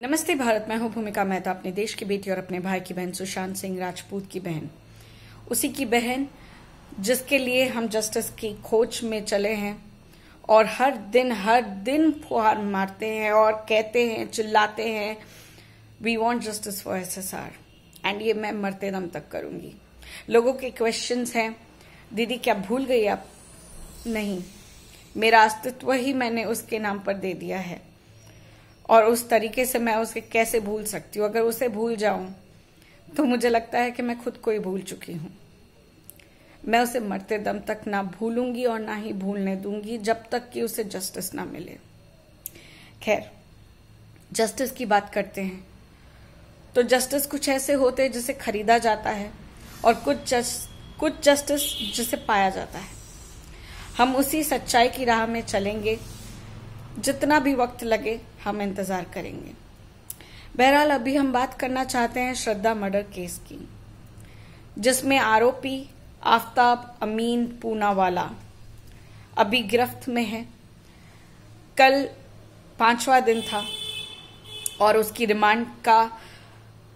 नमस्ते भारत। मैं हूं भूमिका मेहता, अपने देश की बेटी और अपने भाई की बहन सुशांत सिंह राजपूत की बहन, उसी की बहन जिसके लिए हम जस्टिस की खोज में चले हैं और हर दिन फुहार मारते हैं और कहते हैं, चिल्लाते हैं, we want justice for SSR. And ये मैं मरते दम तक करूंगी। लोगों के क्वेश्चंस हैं, दीदी क्या भूल गई आप? नहीं, मेरा अस्तित्व ही मैंने उसके नाम पर दे दिया है और उस तरीके से मैं उसे कैसे भूल सकती हूँ? अगर उसे भूल जाऊं तो मुझे लगता है कि मैं खुद को ही भूल चुकी हूं। मैं उसे मरते दम तक ना भूलूंगी और ना ही भूलने दूंगी जब तक कि उसे जस्टिस ना मिले। खैर, जस्टिस की बात करते हैं तो जस्टिस कुछ ऐसे होते हैं जिसे खरीदा जाता है और कुछ जस्टिस जिसे पाया जाता है। हम उसी सच्चाई की राह में चलेंगे, जितना भी वक्त लगे हम इंतजार करेंगे। बहरहाल, अभी हम बात करना चाहते हैं श्रद्धा मर्डर केस की, जिसमें आरोपी आफताब अमीन पूनावाला अभी गिरफ्त में है। कल 5वां दिन था और उसकी रिमांड का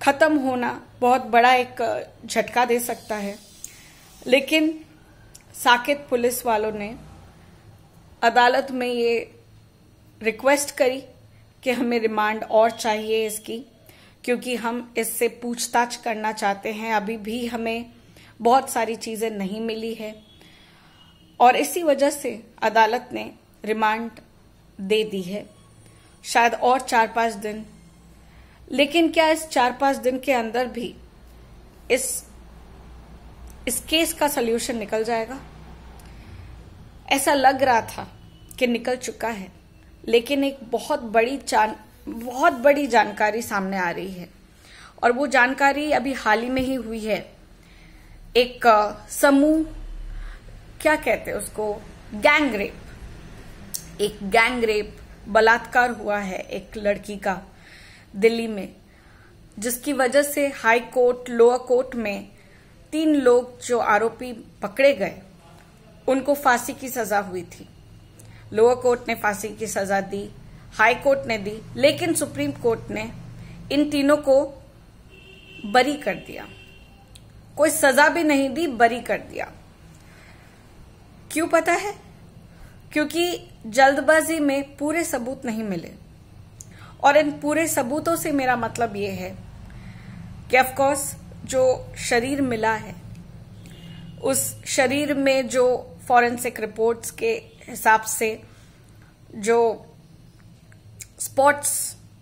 खत्म होना बहुत बड़ा एक झटका दे सकता है, लेकिन साकेत पुलिस वालों ने अदालत में ये रिक्वेस्ट करी कि हमें रिमांड और चाहिए इसकी, क्योंकि हम इससे पूछताछ करना चाहते हैं। अभी भी हमें बहुत सारी चीजें नहीं मिली है और इसी वजह से अदालत ने रिमांड दे दी है, शायद और 4-5 दिन। लेकिन क्या इस 4-5 दिन के अंदर भी इस केस का सल्यूशन निकल जाएगा? ऐसा लग रहा था कि निकल चुका है, लेकिन एक बहुत बड़ी जानकारी सामने आ रही है और वो जानकारी अभी हाल ही में ही हुई है। एक समूह, क्या कहते हैं उसको, गैंग रेप, बलात्कार हुआ है एक लड़की का दिल्ली में, जिसकी वजह से हाई कोर्ट, लोअर कोर्ट में 3 लोग जो आरोपी पकड़े गए उनको फांसी की सजा हुई थी। लोअर कोर्ट ने फांसी की सजा दी, हाई कोर्ट ने दी, लेकिन सुप्रीम कोर्ट ने इन तीनों को बरी कर दिया। कोई सजा भी नहीं दी, बरी कर दिया। क्यों पता है? क्योंकि जल्दबाजी में पूरे सबूत नहीं मिले। और इन पूरे सबूतों से मेरा मतलब ये है कि ऑफ कोर्स जो शरीर मिला है, उस शरीर में जो फॉरेंसिक रिपोर्ट्स के हिसाब से जो स्पॉट्स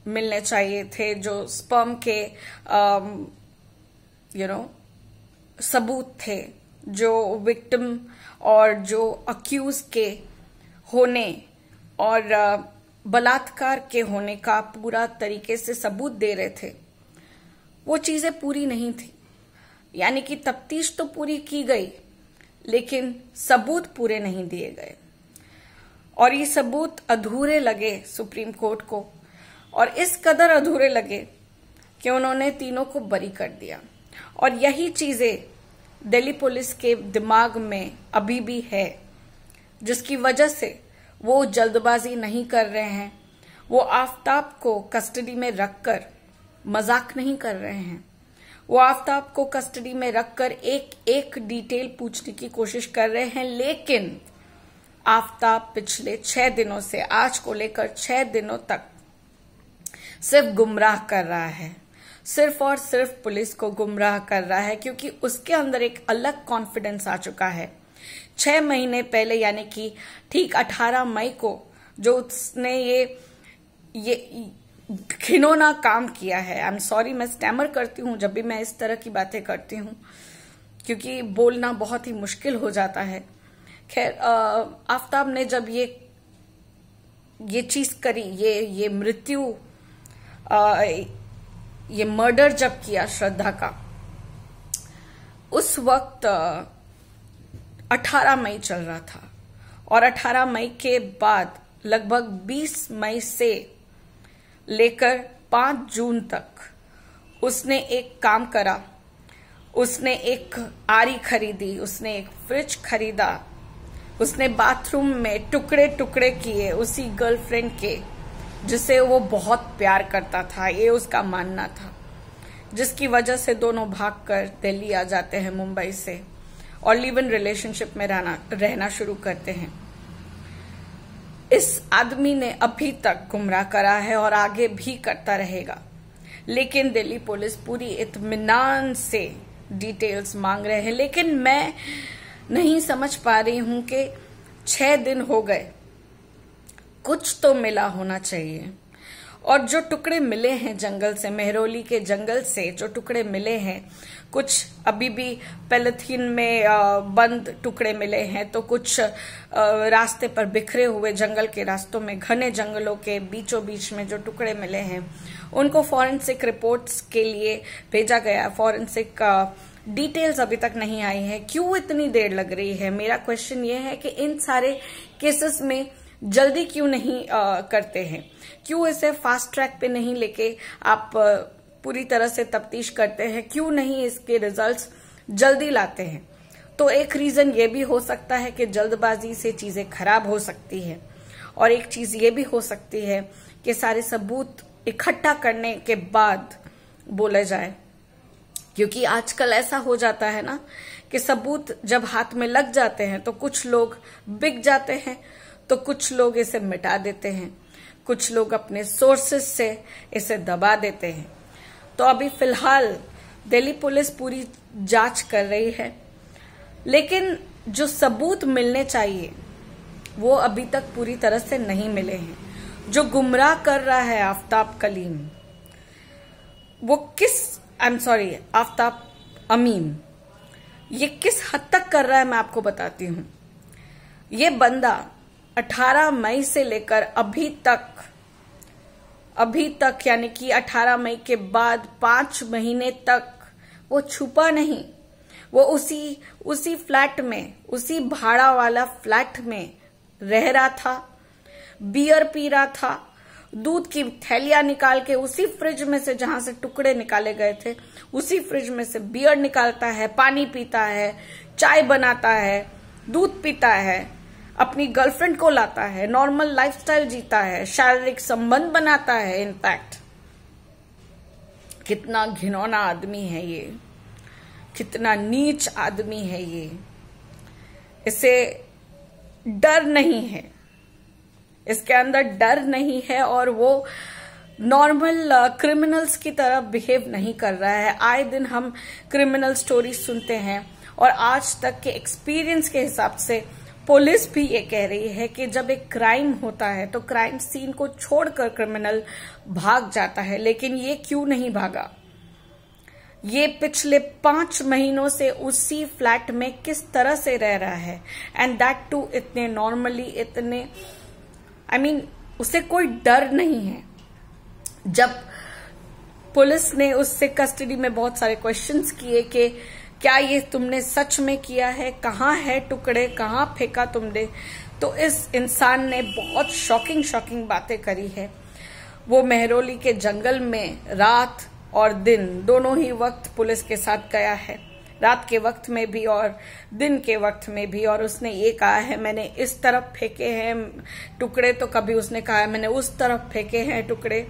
मिलने चाहिए थे, जो स्पर्म के सबूत थे, जो विक्टिम और जो अक्यूज के होने और बलात्कार के होने का पूरा तरीके से सबूत दे रहे थे, वो चीजें पूरी नहीं थी। यानी कि तफ्तीश तो पूरी की गई, लेकिन सबूत पूरे नहीं दिए गए और ये सबूत अधूरे लगे सुप्रीम कोर्ट को, और इस कदर अधूरे लगे कि उन्होंने तीनों को बरी कर दिया। और यही चीजें दिल्ली पुलिस के दिमाग में अभी भी है, जिसकी वजह से वो जल्दबाजी नहीं कर रहे हैं। वो आफताब को कस्टडी में रखकर मजाक नहीं कर रहे हैं। वो आफताब को कस्टडी में रखकर एक डिटेल पूछने की कोशिश कर रहे हैं, लेकिन आफताब पिछले 6 दिनों से, आज को लेकर 6 दिनों तक सिर्फ गुमराह कर रहा है, सिर्फ और सिर्फ पुलिस को गुमराह कर रहा है, क्योंकि उसके अंदर एक अलग कॉन्फिडेंस आ चुका है। 6 महीने पहले, यानी कि ठीक 18 मई को जो उसने ये घिनौना काम किया है। आई एम सॉरी, मैं स्टैमर करती हूँ जब भी मैं इस तरह की बातें करती हूँ, क्योंकि बोलना बहुत ही मुश्किल हो जाता है। खैर, आफताब ने जब ये चीज करी, ये मृत्यु, ये मर्डर जब किया श्रद्धा का, उस वक्त 18 मई चल रहा था और 18 मई के बाद लगभग 20 मई से लेकर 5 जून तक उसने एक काम करा। उसने एक आरी खरीदी, उसने एक फ्रिज खरीदा, उसने बाथरूम में टुकड़े टुकड़े किए उसी गर्लफ्रेंड के, जिसे वो बहुत प्यार करता था, ये उसका मानना था, जिसकी वजह से दोनों भागकर दिल्ली आ जाते हैं मुंबई से और लिव इन रिलेशनशिप में रहना शुरू करते हैं। इस आदमी ने अभी तक गुमराह करा है और आगे भी करता रहेगा, लेकिन दिल्ली पुलिस पूरी इत्मीनान से डिटेल्स मांग रहे हैं। लेकिन मैं नहीं समझ पा रही हूं कि 6 दिन हो गए, कुछ तो मिला होना चाहिए। और जो टुकड़े मिले हैं जंगल से, मेहरौली के जंगल से जो टुकड़े मिले हैं, कुछ अभी भी पॉलीथीन में बंद टुकड़े मिले हैं, तो कुछ रास्ते पर बिखरे हुए जंगल के रास्तों में, घने जंगलों के बीचों बीच में जो टुकड़े मिले हैं, उनको फॉरेंसिक रिपोर्ट्स के लिए भेजा गया। फॉरेंसिक डिटेल्स अभी तक नहीं आई है। क्यों इतनी देर लग रही है? मेरा क्वेश्चन ये है कि इन सारे केसेस में जल्दी क्यों नहीं करते हैं? क्यों इसे फास्ट ट्रैक पे नहीं लेके आप पूरी तरह से तफ्तीश करते हैं? क्यों नहीं इसके रिजल्ट्स जल्दी लाते हैं? तो एक रीजन ये भी हो सकता है कि जल्दबाजी से चीजें खराब हो सकती है, और एक चीज ये भी हो सकती है कि सारे सबूत इकट्ठा करने के बाद बोले जाए, क्योंकि आजकल ऐसा हो जाता है ना कि सबूत जब हाथ में लग जाते हैं तो कुछ लोग बिक जाते हैं, तो कुछ लोग इसे मिटा देते हैं, कुछ लोग अपने सोर्सेस से इसे दबा देते हैं। तो अभी फिलहाल दिल्ली पुलिस पूरी जांच कर रही है, लेकिन जो सबूत मिलने चाहिए वो अभी तक पूरी तरह से नहीं मिले हैं। जो गुमराह कर रहा है आफ्ताब कलीम, वो आफ्ताब अमीन, ये किस हद तक कर रहा है मैं आपको बताती हूं। ये बंदा 18 मई से लेकर अभी तक यानी कि 18 मई के बाद 5 महीने तक वो छुपा नहीं। वो उसी फ्लैट में, उसी भाड़ा वाला फ्लैट में रह रहा था, बियर पी रहा था, दूध की थैलियां निकाल के उसी फ्रिज में से जहां से टुकड़े निकाले गए थे, उसी फ्रिज में से बियर निकालता है, पानी पीता है, चाय बनाता है, दूध पीता है, अपनी गर्लफ्रेंड को लाता है, नॉर्मल लाइफस्टाइल जीता है, शारीरिक संबंध बनाता है। इनफैक्ट कितना घिनौना आदमी है ये, कितना नीच आदमी है ये। इसे डर नहीं है, इसके अंदर डर नहीं है, और वो नॉर्मल क्रिमिनल्स की तरह बिहेव नहीं कर रहा है। आए दिन हम क्रिमिनल स्टोरी सुनते हैं, और आज तक के एक्सपीरियंस के हिसाब से पुलिस भी ये कह रही है कि जब एक क्राइम होता है तो क्राइम सीन को छोड़कर क्रिमिनल भाग जाता है। लेकिन ये क्यों नहीं भागा? ये पिछले 5 महीनों से उसी फ्लैट में किस तरह से रह रहा है, एंड दैट टू इतने नॉर्मली, इतने उसे कोई डर नहीं है। जब पुलिस ने उससे कस्टडी में बहुत सारे क्वेश्चंस किए कि क्या ये तुमने सच में किया है, कहाँ है टुकड़े, कहाँ फेंका तुमने, तो इस इंसान ने बहुत शॉकिंग बातें करी है। वो मेहरौली के जंगल में रात और दिन दोनों ही वक्त पुलिस के साथ गया है, रात के वक्त में भी और दिन के वक्त में भी, और उसने ये कहा है मैंने इस तरफ फेंके हैं टुकड़े, तो कभी उसने कहा है मैंने उस तरफ फेंके हैं टुकड़े।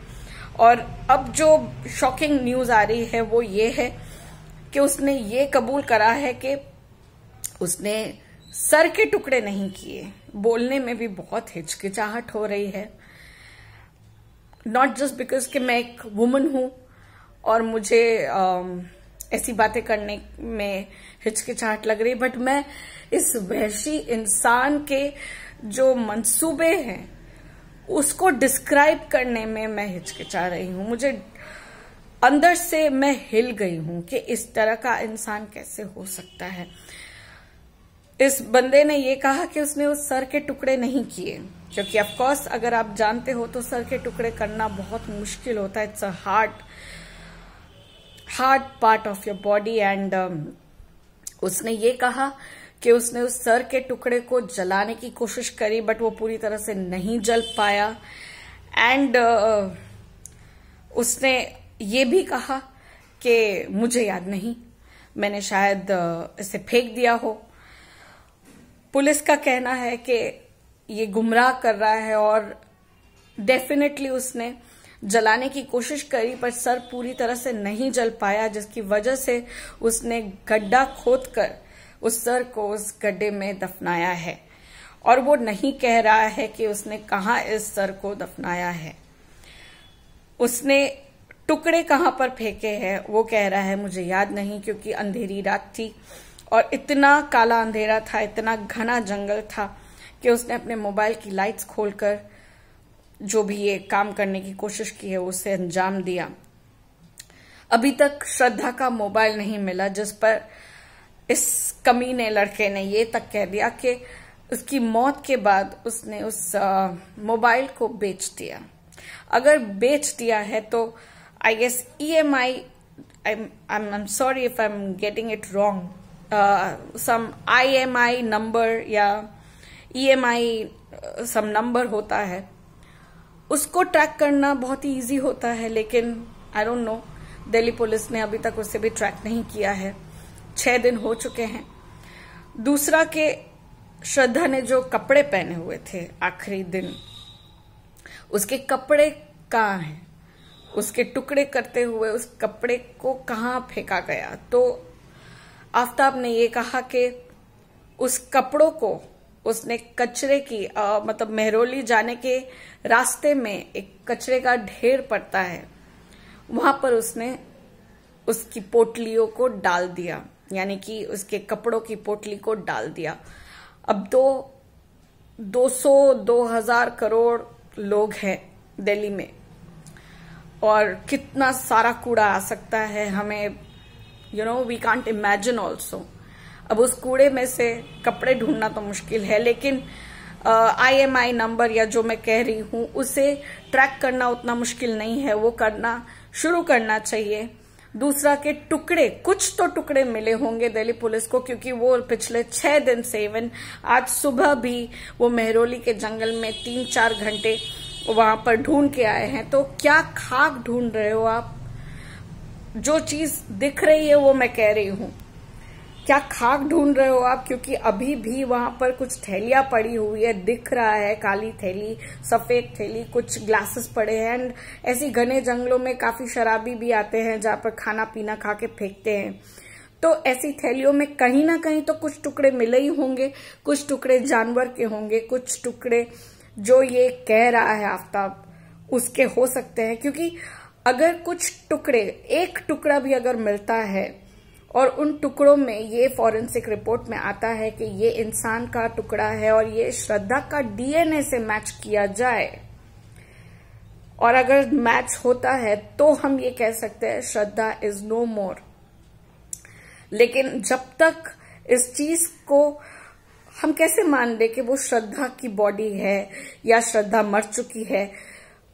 और अब जो शॉकिंग न्यूज आ रही है वो ये है कि उसने ये कबूल करा है कि उसने सर के टुकड़े नहीं किए। बोलने में भी बहुत हिचकिचाहट हो रही है, नॉट जस्ट बिकॉज कि मैं एक वुमन हूं और मुझे ऐसी बातें करने में हिचकिचाहट लग रही, बट मैं इस वहशी इंसान के जो मंसूबे हैं उसको डिस्क्राइब करने में मैं हिचकिचा रही हूं। मुझे अंदर से मैं हिल गई हूं कि इस तरह का इंसान कैसे हो सकता है। इस बंदे ने ये कहा कि उसने उस सर के टुकड़े नहीं किए, क्योंकि ऑफ कोर्स अगर आप जानते हो तो सर के टुकड़े करना बहुत मुश्किल होता है। It's a hard part of your body, and उसने ये कहा कि उसने उस सर के टुकड़े को जलाने की कोशिश करी, बट वो पूरी तरह से नहीं जल पाया। एंड उसने ये भी कहा कि मुझे याद नहीं, मैंने शायद इसे फेंक दिया हो। पुलिस का कहना है कि ये गुमराह कर रहा है और डेफिनेटली उसने जलाने की कोशिश करी, पर सर पूरी तरह से नहीं जल पाया, जिसकी वजह से उसने गड्ढा खोदकर उस सर को उस गड्ढे में दफनाया है। और वो नहीं कह रहा है कि उसने कहाँ इस सर को दफनाया है, उसने टुकड़े कहाँ पर फेंके हैं वो कह रहा है मुझे याद नहीं, क्योंकि अंधेरी रात थी और इतना काला अंधेरा था, इतना घना जंगल था कि उसने अपने मोबाइल की लाइट्स खोलकर जो भी ये काम करने की कोशिश की है उसे अंजाम दिया। अभी तक श्रद्धा का मोबाइल नहीं मिला, जिस पर इस कमीने लड़के ने ये तक कह दिया कि उसकी मौत के बाद उसने उस मोबाइल को बेच दिया। अगर बेच दिया है तो I guess EMI, I'm sorry if I'm getting it wrong, some IMI number या EMI some नंबर होता है, उसको ट्रैक करना बहुत ही इजी होता है, लेकिन I don't know, Delhi police ने अभी तक उसे भी ट्रैक नहीं किया है। 6 दिन हो चुके हैं। दूसरा के श्रद्धा ने जो कपड़े पहने हुए थे आखिरी दिन, उसके कपड़े कहाँ हैं? उसके टुकड़े करते हुए उस कपड़े को कहाँ फेंका गया? तो आफ्ताब ने ये कहा कि उस कपड़ों को उसने कचरे की मतलब मेहरौली जाने के रास्ते में एक कचरे का ढेर पड़ता है, वहां पर उसने उसकी पोटलियों को डाल दिया, यानी कि उसके कपड़ों की पोटली को डाल दिया। अब 200-2000 करोड़ लोग हैं दिल्ली में और कितना सारा कूड़ा आ सकता है, हमें वी कांट इमेजिन ऑल्सो। अब उस कूड़े में से कपड़े ढूंढना तो मुश्किल है, लेकिन IMI नंबर या जो मैं कह रही हूं उसे ट्रैक करना उतना मुश्किल नहीं है, वो करना शुरू करना चाहिए। दूसरा के टुकड़े, कुछ तो टुकड़े मिले होंगे दिल्ली पुलिस को, क्योंकि वो पिछले 6 दिन से, इवन आज सुबह भी वो मेहरौली के जंगल में 3-4 घंटे वहां पर ढूंढ के आए हैं। तो क्या खाक ढूंढ रहे हो आप? जो चीज दिख रही है वो मैं कह रही हूं, क्या खाक ढूंढ रहे हो आप? क्योंकि अभी भी वहां पर कुछ थैलियां पड़ी हुई है, दिख रहा है, काली थैली, सफेद थैली, कुछ ग्लासेस पड़े हैं। एंड ऐसी घने जंगलों में काफी शराबी भी आते हैं जहां पर खाना पीना खा के फेंकते हैं। तो ऐसी थैलियों में कहीं ना कहीं तो कुछ टुकड़े मिले ही होंगे, कुछ टुकड़े जानवर के होंगे, कुछ टुकड़े जो ये कह रहा है आफ्ताब उसके हो सकते हैं। क्योंकि अगर कुछ टुकड़े, एक टुकड़ा भी अगर मिलता है और उन टुकड़ों में ये फॉरेंसिक रिपोर्ट में आता है कि ये इंसान का टुकड़ा है और ये श्रद्धा का DNA से मैच किया जाए, और अगर मैच होता है तो हम ये कह सकते हैं श्रद्धा इज नो मोर। लेकिन जब तक इस चीज को हम कैसे मान ले कि वो श्रद्धा की बॉडी है या श्रद्धा मर चुकी है,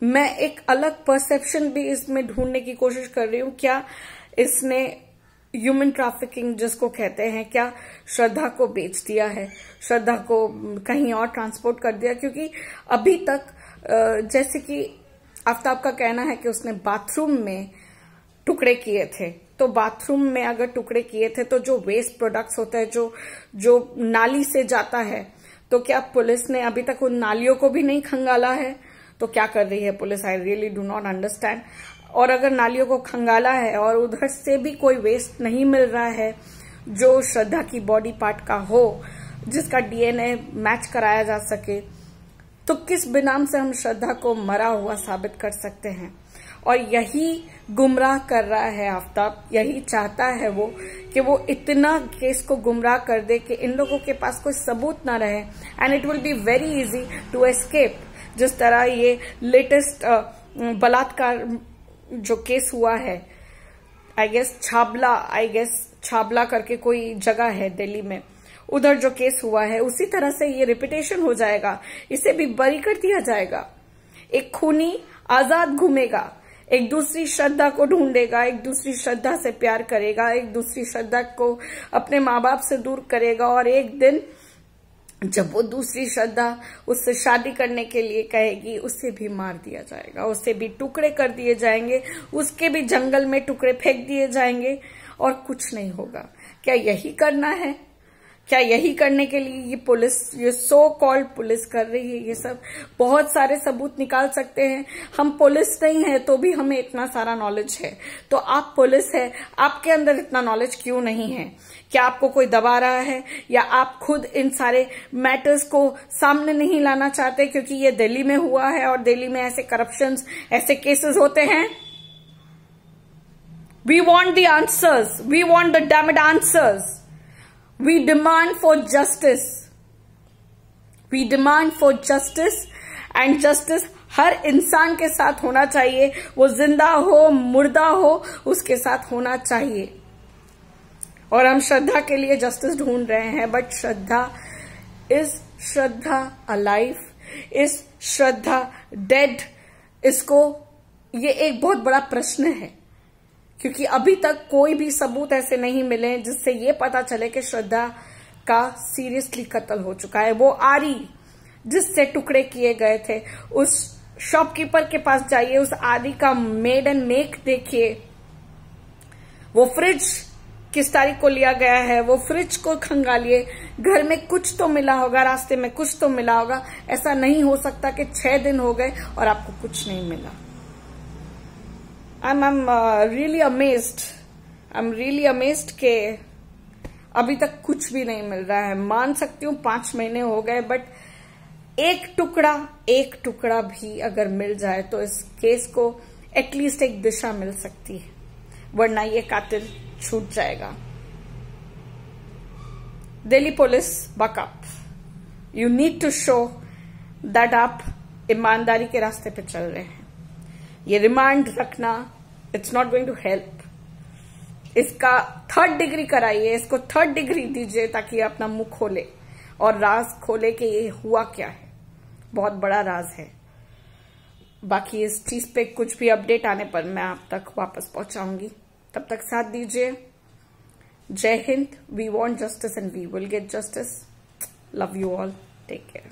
मैं एक अलग परसेप्शन भी इसमें ढूंढने की कोशिश कर रही हूं। क्या इसने ह्यूमन ट्रैफिकिंग जिसको कहते हैं, क्या श्रद्धा को बेच दिया है, श्रद्धा को कहीं और ट्रांसपोर्ट कर दिया? क्योंकि अभी तक जैसे कि आफ्ताब का कहना है कि उसने बाथरूम में टुकड़े किए थे, तो बाथरूम में अगर टुकड़े किए थे तो जो वेस्ट प्रोडक्ट्स होते हैं, जो नाली से जाता है, तो क्या पुलिस ने अभी तक उन नालियों को भी नहीं खंगाला है? तो क्या कर रही है police? I really do not understand. और अगर नालियों को खंगाला है और उधर से भी कोई वेस्ट नहीं मिल रहा है जो श्रद्धा की बॉडी पार्ट का हो, जिसका DNA मैच कराया जा सके, तो किस बिनाम से हम श्रद्धा को मरा हुआ साबित कर सकते हैं? और यही गुमराह कर रहा है आफ्ताब, यही चाहता है वो कि वो इतना केस को गुमराह कर दे कि इन लोगों के पास कोई सबूत ना रहे, and it will be very easy to escape. जिस तरह ये लेटेस्ट बलात्कार जो केस हुआ है, आई गेस छाबला करके कोई जगह है दिल्ली में, उधर जो केस हुआ है, उसी तरह से ये रिपीटेशन हो जाएगा, इसे भी बरी कर दिया जाएगा। एक खूनी आजाद घूमेगा, एक दूसरी श्रद्धा को ढूंढेगा, एक दूसरी श्रद्धा से प्यार करेगा, एक दूसरी श्रद्धा को अपने माँ बाप से दूर करेगा, और एक दिन जब वो दूसरी श्रद्धा उससे शादी करने के लिए कहेगी, उसे भी मार दिया जाएगा, उसे भी टुकड़े कर दिए जाएंगे, उसके भी जंगल में टुकड़े फेंक दिए जाएंगे और कुछ नहीं होगा। क्या यही करना है? क्या यही करने के लिए ये पुलिस, ये सो कॉल्ड पुलिस कर रही है ये सब? बहुत सारे सबूत निकाल सकते हैं। हम पुलिस नहीं है तो भी हमें इतना सारा नॉलेज है। तो आप पुलिस है, आपके अंदर इतना नॉलेज क्यों नहीं है? क्या आपको कोई दबा रहा है, या आप खुद इन सारे मैटर्स को सामने नहीं लाना चाहते क्योंकि ये दिल्ली में हुआ है और दिल्ली में ऐसे करप्शंस, ऐसे केसेस होते हैं? We want the answers, we want the damned answers. We demand for justice. We demand for justice, and justice हर इंसान के साथ होना चाहिए। वो जिंदा हो, मुर्दा हो, उसके साथ होना चाहिए। और हम श्रद्धा के लिए जस्टिस ढूंढ रहे हैं, but Shraddha alive? Is Shraddha dead? इसको, ये एक बहुत बड़ा प्रश्न है, क्योंकि अभी तक कोई भी सबूत ऐसे नहीं मिले जिससे ये पता चले कि श्रद्धा का सीरियसली कत्ल हो चुका है। वो आरी जिससे टुकड़े किए गए थे, उस शॉपकीपर के पास जाइए, उस आरी का मेड एंड मेक देखिए। वो फ्रिज किस तारीख को लिया गया है, वो फ्रिज को खंगालिए। घर में कुछ तो मिला होगा, रास्ते में कुछ तो मिला होगा। ऐसा नहीं हो सकता कि 6 दिन हो गए और आपको कुछ नहीं मिला। I'm really amazed. I'm really amazed के अभी तक कुछ भी नहीं मिल रहा है। मान सकती हूँ 5 महीने हो गए, बट एक टुकड़ा भी अगर मिल जाए तो इस केस को एटलीस्ट एक दिशा मिल सकती है, वरना ये कातिल छूट जाएगा। Delhi police, buck up. You need to show that आप ईमानदारी के रास्ते पे चल रहे हैं। ये रिमांड रखना, it's not going to help. इसका 3rd डिग्री कराइए, इसको 3rd डिग्री दीजिए ताकि ये अपना मुंह खोले और राज खोले कि ये हुआ क्या है। बहुत बड़ा राज है। बाकी इस चीज पे कुछ भी अपडेट आने पर मैं आप तक वापस पहुंचाऊंगी। तब तक साथ दीजिए। जय हिंद। We want justice and we will get justice. Love you all. Take care.